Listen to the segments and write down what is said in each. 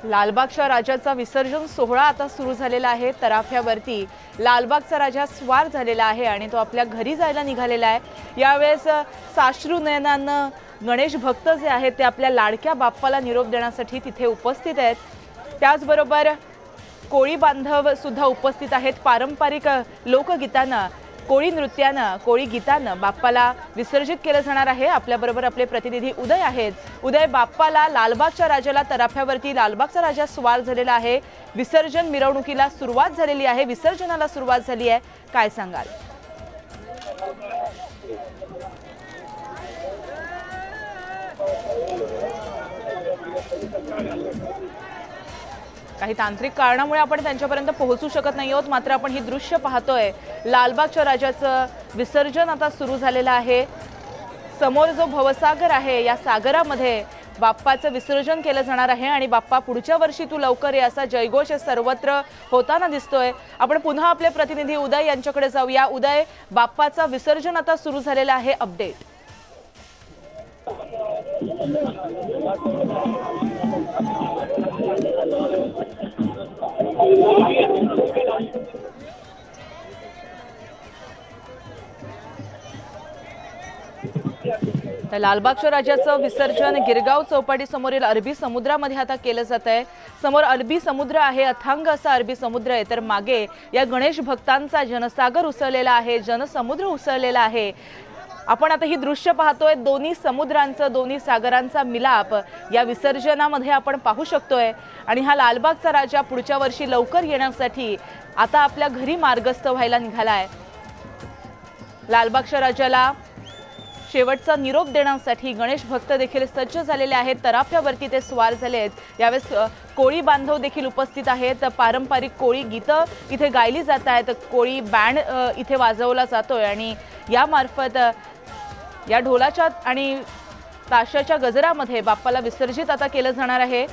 लालबागच्या राजाचा विसर्जन सोहळा आता सुरू झालेला आहे। तराफ्यावरती लालबागचा राजा स्वार झालेला आहे आणि तो आपल्या घरी जायला निघालेला आहे। यावेळेस साश्रू नयनानं गणेश भक्त जे आहेत ते आपल्या लाडक्या बाप्पाला निरोप देण्यासाठी तिथे उपस्थित आहेत। त्याचबरोबर कोळी बांधव सुद्धा उपस्थित आहेत। पारंपरिक लोकगीतांना, कोळी नृत्यानं, कोळी गीतानं बाप्पाला विसर्जित केलं जाणार आहे। आपल्याबरोबर आपले प्रतिनिधी उदय आहेत। उदय, बाप्पाला लालबागच्या राजाला तराफ्यावरती लालबागचा राजा स्वार झालेला आहे। विसर्जन मिरवणुकीला सुरुवात झालेली आहे, विसर्जनाला सुरुवात झाली आहे, काय सांगाल? काही तांत्रिक कारणामुळे आपण त्यांच्यापर्यंत पोहोचू शकत नाही आहोत, मात्र आपण ही दृश्य पाहतोय। लालबागच्या राजाचं विसर्जन आता सुरू झालेलं आहे। समोर जो भवसागर आहे, या सागरामध्ये बाप्पाचं विसर्जन केलं जाणार आहे आणि बाप्पा पुढच्या वर्षी तू लवकर ये असा जयघोष सर्वत्र होताना दिसतोय। आपण पुन्हा आपले प्रतिनिधी उदय यांच्याकडे जाऊया। उदय, बाप्पाचं विसर्जन आता सुरू झालेलं आहे, अपडेट। तर लालबागच्या राजाचं विसर्जन गिरगाव चौपाटी समोरील अरबी समुद्रामध्ये आता केलं जात आहे। समोर अरबी समुद्र आहे, अथांग असा अरबी समुद्र आहे, तर मागे या गणेश भक्तांचा जनसागर उसळलेला आहे, जनसमुद्र उसळलेला आहे। आपण आता ही दृश्य पाहतोय, दोन्ही समुद्रांचा, दोन्ही सागरांचा मिलाप या विसर्जनामध्ये आपण पाहू शकतोय। आणि हा लालबागचा राजा पुढच्या वर्षी लवकर येण्यासाठी आता आपल्या घरी मार्गस्थ व्हायला निघालाय। लालबागच्या राजाला शेवटचा निरोप देण्यासाठी गणेश भक्त देखील सज्ज झालेले आहेत। तराफ्यावरती ते स्वार झाले आहेत। यावेळेस कोळी बांधव देखील उपस्थित आहेत। पारंपरिक कोळी गीतं इथे गायली जात आहेत, कोळी बँड इथे वाजवला जातोय आणि यामार्फत या ढोलाच्या आणि ताशाच्या गजरामध्ये बाप्पाला विसर्जित आता केलं जाणार आहे।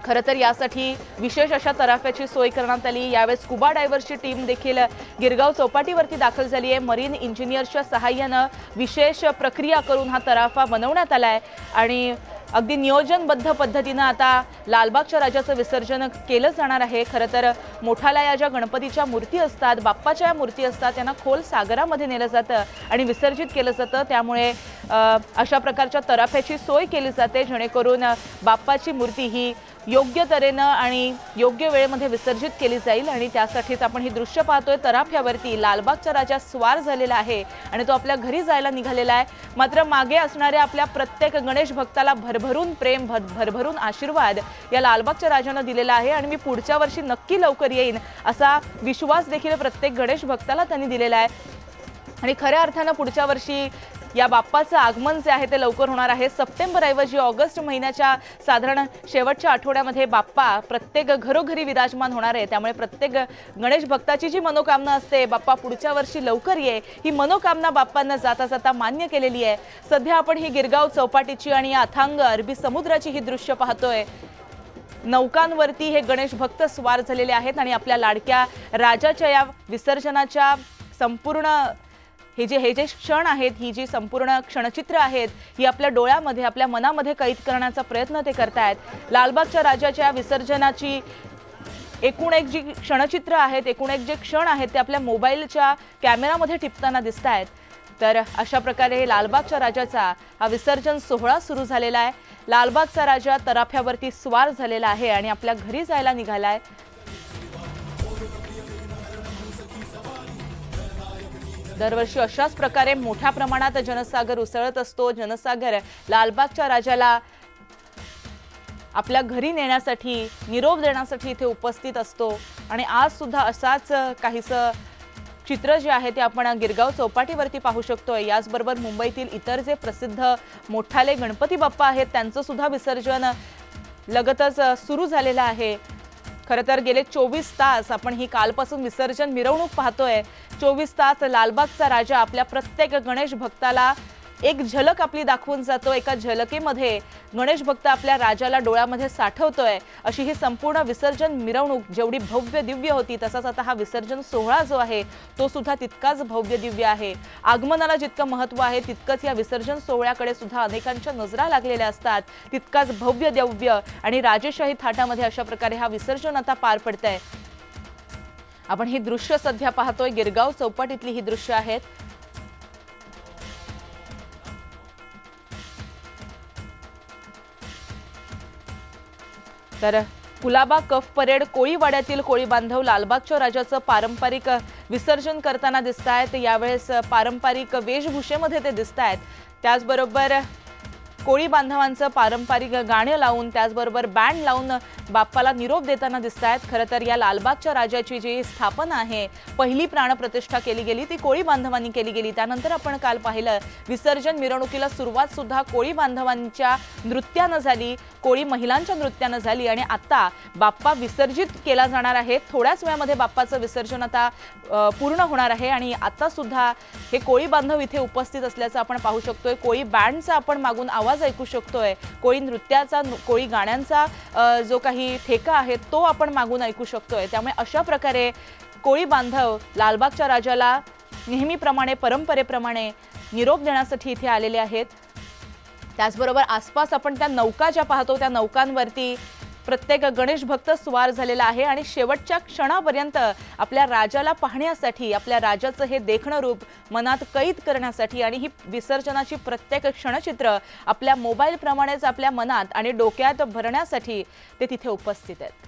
खरं तर यासाठी विशेष अशा तराफ्याची सोय करण्यात आली। यावेळेस स्कुबा डायव्हर्सची टीम देखील गिरगाव चौपाटीवरती दाखल झाली आहे। मरीन इंजिनियर्सच्या सहाय्याने विशेष प्रक्रिया करून हा तराफा बनवण्यात आला आहे आणि अगदी नियोजनबद्ध पद्धतीने आता लालबागच्या राजाचं विसर्जन केलं जाणार आहे। खरं तर मोठाल्या या ज्या गणपतीच्या मूर्ती असतात, बाप्पाच्या या मूर्ती असतात, त्यांना खोल सागरामध्ये नेलं जातं आणि विसर्जित केलं जातं। त्यामुळे अशा प्रकारच्या तराफ्याची सोय केली जाते जेणेकरून बाप्पाची मूर्ती ही योग्य तऱ्हेने आणि योग्य वेळेमध्ये विसर्जित केली जाईल आणि त्यासाठीच आपण ही दृश्य पाहतोय। तराफ्यावरती लालबागचा राजा स्वार झालेला आहे आणि तो आपल्या घरी जायला निघालेला आहे। मात्र मागे असणाऱ्या आपल्या प्रत्येक गणेश भक्ताला भरभरून प्रेम, भरभरून आशीर्वाद या लालबागच्या राजाने दिलेला आहे आणि मी पुढच्या वर्षी नक्की लवकर येईन असा विश्वास देखील प्रत्येक गणेश भक्ताला त्यांनी दिलेला आहे। आणि खऱ्या अर्थाने पुढच्या वर्षी या बाप्पाचं आगमन जे आहे ते लवकर होणार आहे। सप्टेंबर ऐवजी ऑगस्ट महिन्याच्या साधारण शेवटच्या आठवड्यामध्ये बाप्पा प्रत्येक घरोघरी विराजमान होणार आहे। त्यामुळे प्रत्येक गणेश भक्ताची जी मनोकामना असते, बाप्पा पुढच्या वर्षी लवकर ये, ही मनोकामना बाप्पांना जाता जाता मान्य केलेली आहे। सध्या आपण ही गिरगाव चौपाटीची आणि अथांग अरबी समुद्राची ही दृश्य पाहतोय। नौकांवरती हे गणेश भक्त स्वार झालेले आहेत आणि आपल्या लाडक्या राजाच्या या विसर्जनाच्या संपूर्ण हे जे क्षण आहेत, ही जी संपूर्ण क्षणचित्र आहेत, ही आपल्या डोळ्यामध्ये, आपल्या मनामध्ये कैद करण्याचा प्रयत्न ते करतायत। लालबागच्या राजाच्या विसर्जनाची एकूण एक जी क्षणचित्र आहेत, एकूण एक जे क्षण आहेत ते आपल्या मोबाईलच्या कॅमेरामध्ये टिपताना दिसत आहेत। तर अशा प्रकारे लालबागच्या राजाचा हा विसर्जन सोहळा सुरू झालेला आहे। लालबागचा राजा तराफ्यावरती स्वार झालेला आहे आणि आपल्या घरी जायला निघालाय। दरवर्षी अशाच प्रकारे मोठ्या प्रमाणात जनसागर उसळत असतो। जनसागर लालबागच्या राजाला आपल्या घरी नेण्यासाठी, निरोप देण्यासाठी इथे उपस्थित असतो आणि आज सुद्धा असाच काहीसं चित्र जे आहे ते आपण गिरगाव चौपाटीवरती पाहू शकतोय। याचबरोबर मुंबईतील इतर जे प्रसिद्ध मोठाले गणपती बाप्पा आहेत त्यांचं सुद्धा विसर्जन लगतच सुरू झालेलं आहे। खरं तर गेले 24 तास आपण ही कालपासून विसर्जन मिरवणूक पाहतोय। 24 तास लालबागचा राजा आपल्या प्रत्येक गणेश भक्ताला एक झलक आपली दाखवून जातो। एका झलकेमध्ये गणेश भक्त आपल्या राजाला डोळ्यामध्ये साठवतोय। अशी ही संपूर्ण विसर्जन मिरवणूक जेवढी भव्य दिव्य होती तसाच आता हा विसर्जन सोहळा जो आहे तो सुद्धा तितकाच भव्य दिव्य आहे। आगमनाला जितकं महत्त्व आहे तितकंच या विसर्जन सोहळ्याकडे सुद्धा अनेकांच्या नजरा लागलेल्या असतात। तितकाच भव्य दिव्य आणि राजेशाही थाटामध्ये अशा प्रकारे हा विसर्जन आता पार पडतंय। आपण ही दृश्य सध्या पाहतोय, गिरगाव चौपाटीतली ही दृश्य आहेत। तर कुलाबा कफ परेड कोळीवाड्यातील कोळी बांधव लालबागच्या राजाचं पारंपरिक विसर्जन करताना दिसतायत। यावेळेस पारंपरिक वेशभूषेमध्ये ते दिसतायत। त्याचबरोबर कोळी बांधवांचं पारंपरिक गाणं लावून त्याचबरोबर बँड लावून बाप्पाला निरोप देताना दिसतायत। खरं तर या लालबागच्या राजाची जी स्थापना आहे, पहिली प्राणप्रतिष्ठा केली गेली ती कोळी बांधवांनी केली गेली। त्यानंतर आपण काल पाहिलं विसर्जन मिरवणुकीला सुरुवात सुद्धा कोळी बांधवांच्या नृत्यानं झाली, कोळी महिलांच्या नृत्यानं झाली आणि आता बाप्पा विसर्जित केला जाणार आहे। थोड्याच वेळामध्ये बाप्पाचं विसर्जन आता पूर्ण होणार आहे आणि आता सुद्धा हे कोळी बांधव इथे उपस्थित असल्याचं आपण पाहू शकतोय। कोळी बँडचा आपण मागून आवाज ऐकू शकतोय, कोळी नृत्याचा, कोळी गाण्यांचा जो काही ठेका आहे तो आपण मागून ऐकू शकतोय। त्यामुळे अशा प्रकारे कोळी बांधव लालबागच्या राजाला नेहमीप्रमाणे परंपरेप्रमाणे निरोप देण्यासाठी इथे आलेले आहेत। त्याचबरोबर आसपास आपण त्या नौका ज्या पाहतो त्या नौकांवरती प्रत्येक गणेश भक्त स्वार झालेला आहे आणि शेवटच्या क्षणापर्यंत आपल्या राजाला पाहण्यासाठी, आपल्या राजाचं हे देखणं रूप मनात कैद करण्यासाठी आणि ही विसर्जनाची प्रत्येक क्षणचित्र आपल्या मोबाईल प्रमाणेच आपल्या मनात आणि डोक्यात भरण्यासाठी ते तिथे उपस्थित आहेत।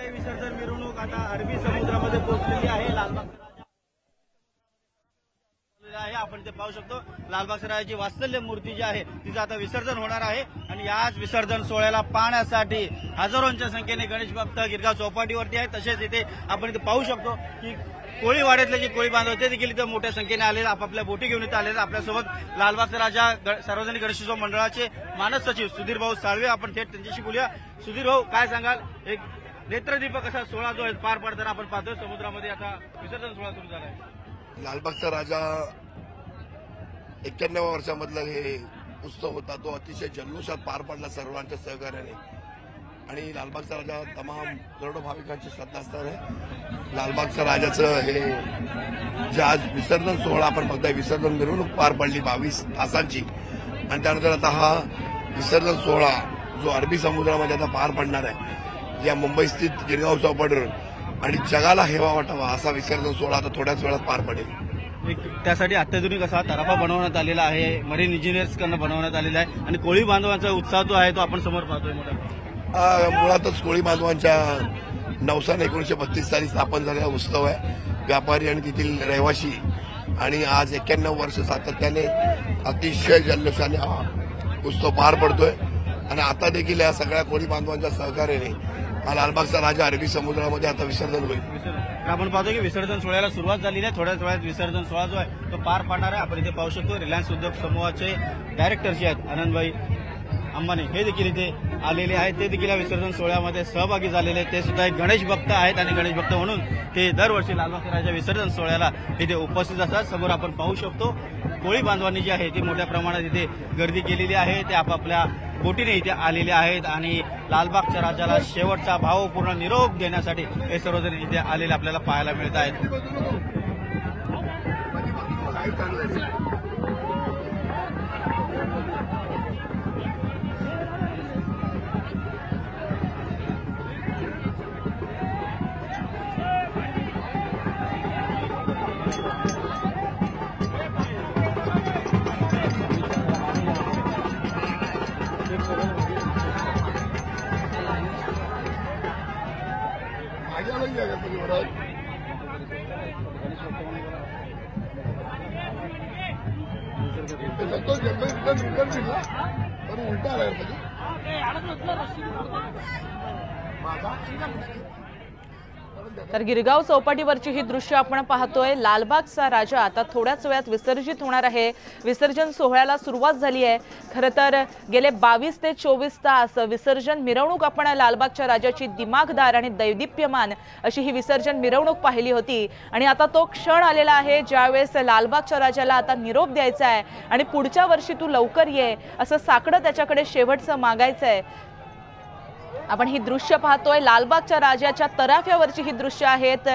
विसर्जन मिरवणूक आता अरबी समुद्रामध्ये पोहोचलेली आहे। लालबागचा राजा आहे, आपण ते पाहू शकतो। लालबागच्या राजाची वात्सल्य मूर्ती जी आहे तिचं आता विसर्जन होणार आहे आणि याच विसर्जन सोहळ्याला पाहण्यासाठी हजारोंच्या संख्येने गणेश भक्त गिरगाव चौपाटीवरती आहेत। तसेच इथे आपण इथे पाहू शकतो की कोळीवाड्यातले जे कोळी बांधव ते देखील इथे मोठ्या संख्येने आलेले, आपापल्या बोटी घेऊन इथे आलेले। आपल्यासोबत लालबागचा राजा सार्वजनिक गणेशोत्सव मंडळाचे मानस सचिव सुधीर भाऊ साळवे, आपण थेट त्यांच्याशी बोलूया। सुधीर भाऊ, काय सांगाल? एक नेत्रदीपक असा सोहळा जो आहे पार पडताना आपण पाहतोय समुद्रामध्ये आता विसर्जन सोहळा सुरू झाला आहे। लालबागचा राजा 91 वर्षामधला हे उत्सव होता, तो अतिशय जल्लोषात पार पडला सर्वांच्या सहकार्याने आणि लालबागचा राजा तमाम करोडो भाविकांचे श्रद्धास्थान आहे। लालबागच्या राजाचं हे जे आज विसर्जन सोहळा आपण बघताय, विसर्जन मिरवणूक पार पडली 22 तासांची आणि त्यानंतर आता हा विसर्जन सोहळा जो अरबी समुद्रामध्ये आता पार पडणार आहे, या मुंबई स्थित गिरगाव चौपाटीवर आणि जगाला हेवा वाटावा असा विसर्जन सोहळा आता थोड्याच वेळात पार पडेल। त्यासाठी अत्याधुनिक असा तराफा बनवण्यात आलेला आहे, मरीन इंजिनियर्स कडनं बनवण्यात आलेला आहे आणि कोळी बांधवांचा उत्साह जो आहे तो आपण समोर पाहतोय मोठा। मुळातच कोळी बांधवांच्या नवसान 1932 साली स्थापन झालेला उत्सव आहे। व्यापारी आणि तेथील रहिवासी आणि आज 91 वर्ष सातत्याने अतिशय जल्लोषाने हा उत्सव पार पडतोय आणि आता देखील या सगळ्या कोळी बांधवांच्या सहकार्याने हा लालबागचा राजा अरबी समुद्रामध्ये आता विसर्जन होईल। आपण पाहतो की विसर्जन सोहळ्याला सुरुवात झालेली आहे, थोड्याच वेळात विसर्जन सोहळा जो आहे तो पार पाडणार आहे। आपण इथे पाहू शकतो रिलायन्स उद्योग समूहाचे डायरेक्टर जे आहेत आनंदभाई अंबानी हे देखील इथे आलेले आहेत, ते देखील या विसर्जन सोहळ्यामध्ये सहभागी झालेले आहेत। ते सुद्धा एक गणेश भक्त आहेत आणि गणेश भक्त म्हणून ते दरवर्षी लालबागच्या राजा विसर्जन सोहळ्याला इथे उपस्थित असतात। समोर आपण पाहू शकतो कोळी बांधवांनी जी आहे ती मोठ्या प्रमाणात इथे गर्दी केलेली आहे, ते आपापल्या बोटीने इथे आलेले आहेत आणि लालबागच्या राजाला शेवटचा भावपूर्ण निरोप देण्यासाठी हे सर्वजण इथे आलेले आपल्याला पाहायला मिळत आहेत। उलटा आला तर गिरगाव चौपाटीवरची ही दृश्य आपण पाहतोय। लालबागचा राजा आता थोड्याच वेळात विसर्जित होणार आहे। विसर्जन सोहळ्याला सुरुवात झाली आहे। खरं तर गेले 22 ते 24 तास विसर्जन मिरवणूक आपण लालबागच्या राजाची दिमागदार आणि दैदिप्यमान अशी ही विसर्जन मिरवणूक पाहिली होती आणि आता तो क्षण आलेला आहे ज्यावेळेस लालबागच्या राजाला आता निरोप द्यायचा आहे आणि पुढच्या वर्षी तू लवकर ये असं साकडं त्याच्याकडे शेवटचं मागायचं आहे। आपण ही दृश्य पाहतोय। लालबागच्या राजाच्या तराफ्यावरची ही दृश्य आहेत।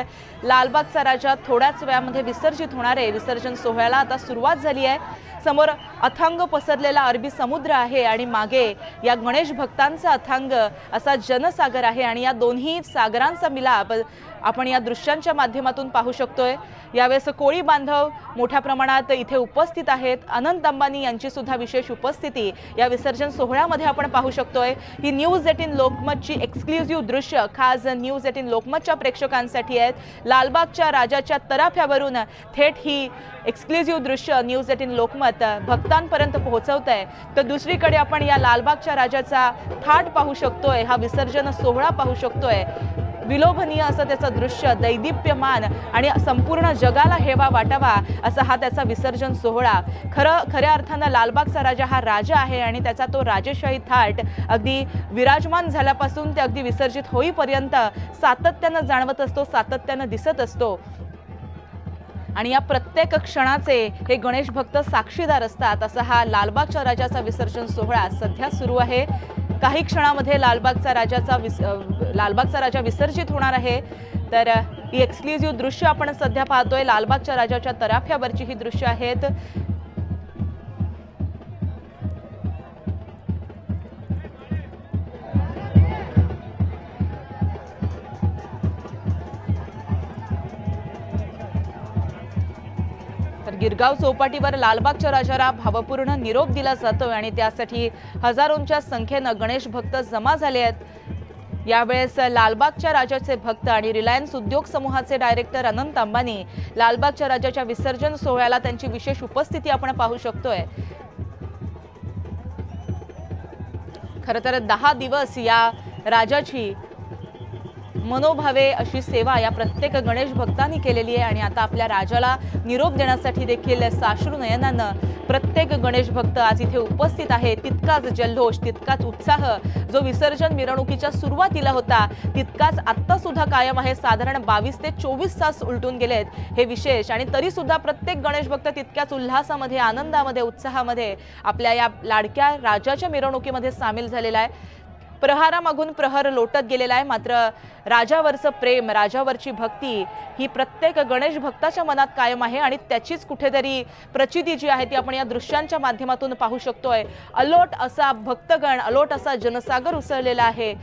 लालबागचा राजा थोड्याच वेळामध्ये विसर्जित होणार आहे। विसर्जन सोहळ्याला आता सुरुवात झाली आहे। समोर अथांग पसरलेला अरबी समुद्र आहे आणि मागे या गणेश भक्तांचा अथांग असा जनसागर आहे आणि या दोन्ही सागरांचा मिलाप आपण या दृश्यांच्या माध्यमातून पाहू शकतोय। यावेळेस कोळी बांधव मोठ्या प्रमाणात इथे उपस्थित आहेत। अनंत अंबानी यांची सुद्धा विशेष उपस्थिती या विसर्जन सोहळ्यामध्ये आपण पाहू शकतोय। ही न्यूज 18 लोकमतची एक्सक्लुझिव्ह दृश्य खास न्यूज 18 लोकमतच्या प्रेक्षकांसाठी आहेत। लालबागच्या राजाच्या तराफ्यावरून थेट ही एक्सक्लुझिव्ह दृश्य न्यूज 18 लोकमत भक्तांपर्यंत पोहोचवत आहे। तर दुसरीकडे आपण या लालबागच्या राजाचा थाट पाहू शकतोय। हा विसर्जन सोहळा पाहू शकतोय। विलोभनीय असं त्याचं दृश्य, दैदिप्यमान आणि संपूर्ण जगाला हेवा वाटावा असा हा त्याचा विसर्जन सोहळा। खऱ्या अर्थानं लालबागचा राजा हा राजा आहे आणि त्याचा तो राजेशाही थाट अगदी विराजमान झाल्यापासून ते अगदी विसर्जित होईपर्यंत सातत्यानं जाणवत असतो, सातत्यानं दिसत असतो आणि या प्रत्येक क्षणाचे हे गणेश भक्त साक्षीदार असतात। असा हा लालबागच्या राजाचा विसर्जन सोहळा सध्या सुरू आहे। काही क्षणामध्ये लालबागचा राजा विसर्जित होणार आहे। तर ही एक्सक्लुझिव्ह दृश्य आपण सध्या पाहतोय। लालबागच्या राजाच्या तराफ्यावरची ही दृश्य आहेत। तर गिरगाव चौपाटीवर लालबागच्या राजाला भावपूर्ण निरोप दिला जातो आणि त्यासाठी हजारोंच्या संख्येने गणेश भक्त जमा झाले आहेत। यावेळेस लालबागच्या राजाचे भक्त आणि रिलायन्स उद्योग समूहाचे डायरेक्टर अनंत अंबानी लालबागच्या राजाच्या विसर्जन सोहळ्याला त्यांची विशेष उपस्थिती आपण पाहू शकतोय। खरं तर 10 दिवस या राजाची मनोभावे अशी सेवा या प्रत्येक गणेश भक्तांनी केलेली आहे आणि आता आपल्या राजाला निरोप देण्यासाठी देखील साश्रू नयनानं प्रत्येक गणेश भक्त आज इथे उपस्थित आहे। तितकाच जल्लोष, तितकाच उत्साह जो विसर्जन मिरवणुकीच्या सुरुवातीला होता तितकाच आत्ता सुद्धा कायम आहे। साधारण 22 ते 24 तास उलटून गेलेत हे विशेष आणि तरी सुद्धा प्रत्येक गणेश भक्त तितक्याच उल्हासामध्ये, आनंदामध्ये, उत्साहामध्ये आपल्या या लाडक्या राजाच्या मिरवणुकीमध्ये सामील झालेला आहे। प्रहारामागून प्रहर लोटत गेलेला आहे, मात्र राजावरचं प्रेम, राजावरची भक्ती ही प्रत्येक गणेश भक्ताच्या मनात कायम आहे आणि त्याचीच कुठेतरी प्रचिती जी आहे ती आपण या दृश्यांच्या माध्यमातून पाहू शकतोय। अलोट असा भक्तगण, अलोट असा जनसागर उसळलेला आहे।